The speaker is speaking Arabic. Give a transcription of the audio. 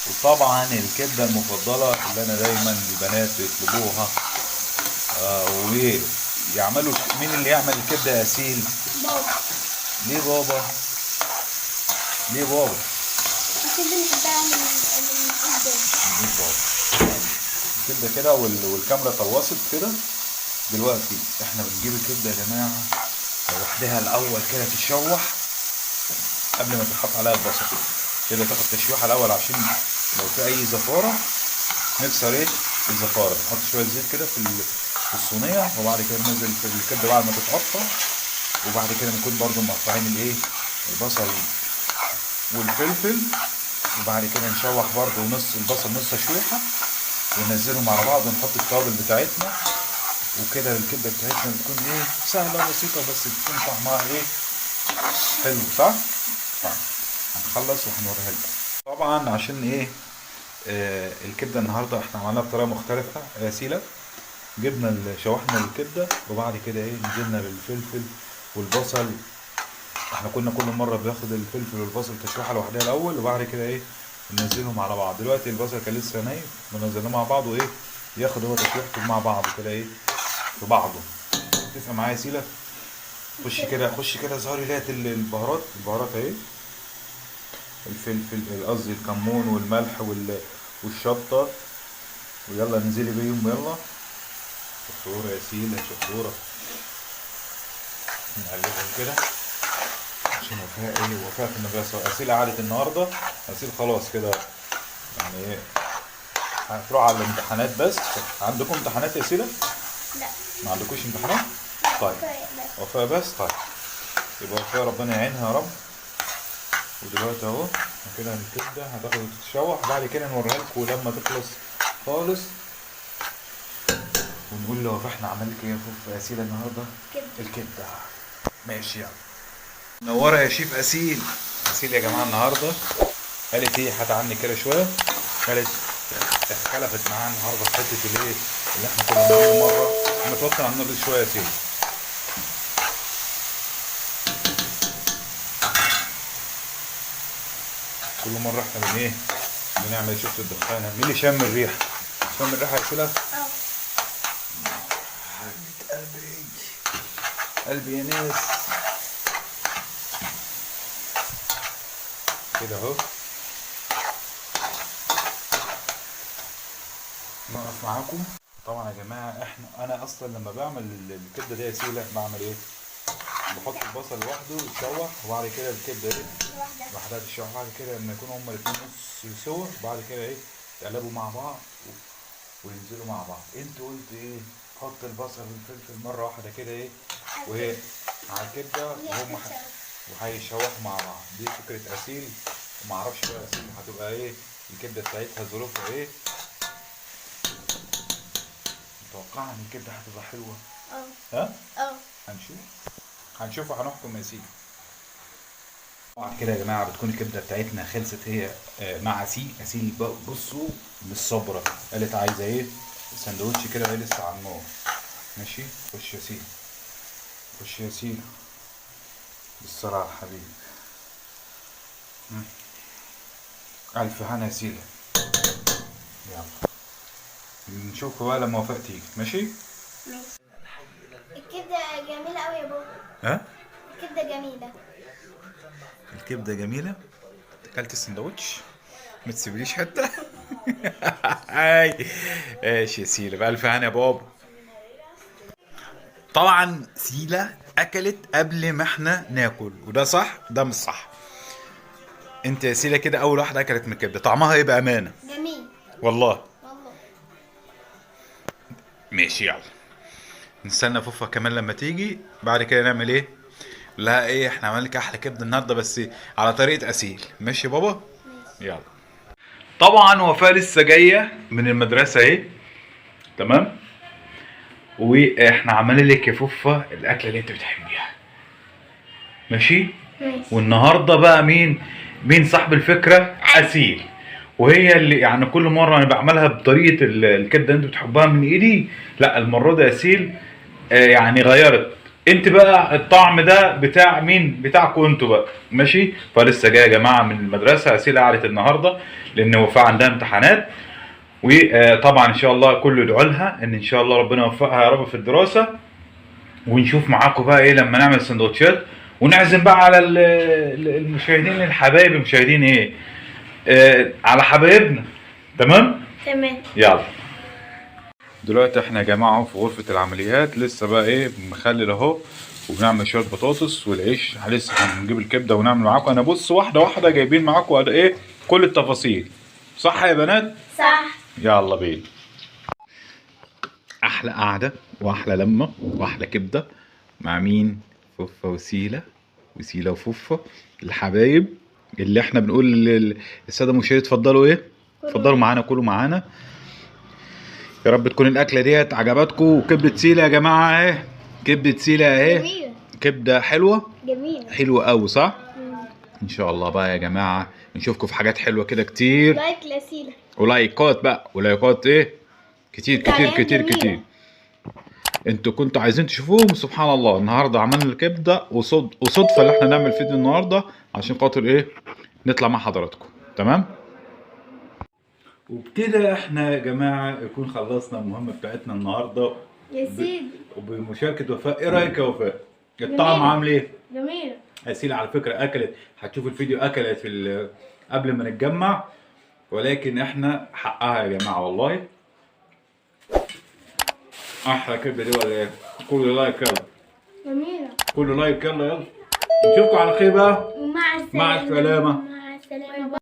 وطبعا الكبده المفضله اللي انا دايما البنات بيطلبوها ويعملوا. مين اللي يعمل الكبده يا سيل؟ بابا. ليه بابا؟ ليه بابا؟ عشان بنحبها من قدام. ليه بابا؟ الكبده كده والكاميرا طلوصت كده. دلوقتي احنا بنجيب الكبده يا جماعه لوحدها الاول كده تتشوح قبل ما تتحط عليها البصل. كده تاخد تشويحه الاول عشان لو في اي زفاره نكسر ايه الزفاره. نحط شويه زيت كده في الصينيه، وبعد كده ننزل في الكبده بعد ما تتقطع، وبعد كده نكون برضو مقطعين الايه البصل والفلفل، وبعد كده نشوح برضو نص البصل نص تشويحه وننزلهم على بعض ونحط التوابل بتاعتنا. وكده الكبده بتاعتنا بتكون ايه سهله وبسيطه، بس بتكون طعمها ايه حلو، صح؟ طيب هنخلص وهنوريها لكم. طبعا عشان ايه الكبده النهارده احنا عملناها بطريقه مختلفه يا سيلا. جبنا شوحنا الكبده وبعد كده ايه نزلنا بالفلفل والبصل. احنا كنا كل مره بناخد الفلفل والبصل تشويحه لوحدها الاول وبعد كده ايه ننزلهم على بعض. دلوقتي البصل كان لسه نايم ونزلناه مع بعض وايه ياخد هو تشويحته مع بعض كده ايه في بعضه. تفهم معايا يا سيلا؟ خش كده خش كده ظهري لقيت البهارات اهي. الفلفل قصدي الكمون والملح والشطه، ويلا انزلي بيهم يلا. شطوره يا سيلا شطوره. نقلبهم كده عشان وفاء ايه وفاء في المدرسه. اسيل قعدت النهارده. اسيل خلاص كده يعني ايه هتروح على الامتحانات. بس عندكم امتحانات يا سيلا؟ لا. ما عندكوش امتحانات؟ طيب وفاء بس. طيب يبقى وفاء ربنا يعينها يا رب. ودلوقتي اهو كده الكبده هتاخد تتشوح، بعد كده نوريها لكم لما تخلص خالص ونقول له احنا عملنا لك ايه يا سيلا النهارده؟ الكبده. ماشي يلا. منوره يا شيف اسيل. اسيل يا جماعه النهارده قالت ايه هتعني كده شويه. قالت اختلفت معاها النهارده في حته الايه اللي احنا كنا بنعمله مره. متوتر عن النار شويه يا سيل. كل مره احنا ايه بنعمل. شفت الدخانه؟ مين اللي شم الريحه؟ شم الريحه يا سيلا؟ قلبي قلبي يا ناس. كده اهو نقف معاكم. طبعا يا جماعه انا اصلا لما بعمل الكبده دي يا سيلا بعمل ايه؟ بحط البصل لوحده يتشوح وبعد كده الكبده ايه لوحدها تتشوح. بعد كده لما يكونوا هما الاتنين نص سوا بعد كده ايه يقلبوا مع بعض وينزلوا مع بعض. انت قلت ايه؟ حط البصل والفلفل مره واحده كده ايه وهي على الكبده وهم وهيشوحوا مع بعض. دي فكره اسيل. وما اعرفش بقى اسيل هتبقى ايه الكبده بتاعتها ظروفها ايه. متوقعه ان الكبده هتبقى حلوه؟ ها؟ هنشوف وهنحكم يا سيدي. طبعا كده يا جماعه بتكون الكبده بتاعتنا خلصت هي مع اسيل بصوا مش صابره. قالت عايزه ايه سندوتش كده وهي لسه على النار. ماشي خش يا سيدي خش يا سيدي بالصراحه يا حبيبي. الف هنا يا سيدي. يلا نشوف بقى لما وفاء تيجي. ماشي الكبدة جميلة قوي يا بابا. ها؟ الكبدة جميلة. الكبده جميله. اكلت السندوتش ما تسيبليش حته. هاي ماشي يا سيلا بألف هنا يا بابا. طبعا سيلا اكلت قبل ما احنا ناكل وده صح ده مش صح. انت يا سيلا كده اول واحده اكلت من الكبده. طعمها ايه بامانه؟ جميل والله. والله. ماشي يلا نستنى فوفا كمان لما تيجي. بعد كده نعمل ايه؟ لا ايه احنا عملنا لك احلى كبده النهارده بس على طريقه اسيل. ماشي يا بابا؟ ماشي. يلا. طبعا وفاء لسه جايه من المدرسه اهي. تمام. واحنا عملنا لك يا فوفا الاكله اللي انت بتحبيها. ماشي. والنهارده بقى مين صاحب الفكره؟ اسيل. وهي اللي يعني كل مره انا بعملها بطريقه الكبده اللي انت بتحبها من ايدي. لا المره دي اسيل يعني غيرت انت بقى الطعم ده بتاع مين؟ بتاعكم انتوا بقى، ماشي؟ فلسه جايه يا جماعه من المدرسه، اسيله قعدت النهارده لان وفاء عندها امتحانات، وطبعا ان شاء الله كله يدعوا لها ان شاء الله ربنا يوفقها يا رب في الدراسه. ونشوف معاكم بقى ايه لما نعمل سندوتشات، ونعزم بقى على المشاهدين الحبايب، المشاهدين ايه على حبايبنا. تمام؟ تمام. يلا دلوقتي احنا يا جماعه في غرفه العمليات، لسه بقى ايه بنخلل اهو، وبنعمل شويه بطاطس والعيش، لسه هنجيب الكبده ونعمل معاكم. انا بص واحده واحده جايبين معاكم ايه كل التفاصيل، صح يا بنات؟ صح. يلا بينا. احلى قعده واحلى لمه واحلى كبده مع مين؟ فوفا وسيله، وسيله وفوفا الحبايب اللي احنا بنقول للساده المشاهدين اتفضلوا ايه؟ اتفضلوا معانا، كلوا معانا. يا رب تكون الاكله ديت عجبتكم. وكبده سيله يا جماعه اهي، كبده سيله اهي، جميلة. كبده حلوه، جميلة. حلوه قوي صح؟ ان شاء الله بقى يا جماعه نشوفكم في حاجات حلوه كده كتير، لايك لسيلة. ولايكات بقى، ولايكات ايه كتير كتير تعليقات كتير جميلة. كتير. انتوا كنتوا عايزين تشوفوهم، سبحان الله النهارده عملنا الكبده وصدفه اللي احنا نعمل فيديو النهارده عشان خاطر ايه نطلع مع حضراتكم. تمام؟ وبكده احنا يا جماعه يكون خلصنا المهمه بتاعتنا النهارده يا سيدي. وبمشاركه وفاء. ايه رايك يا وفاء؟ جميل. الطعم عامل ايه؟ جميلة. اسيل على فكره اكلت، هتشوف الفيديو اكلت في قبل ما نتجمع، ولكن احنا حقها يا جماعه والله. احلى كبده دي ولا ايه؟ كله لايك يلا، جميلة. كله لايك يلا يلا. نشوفكم على خير بقى. مع السلامة. مع السلامه. مع السلامة.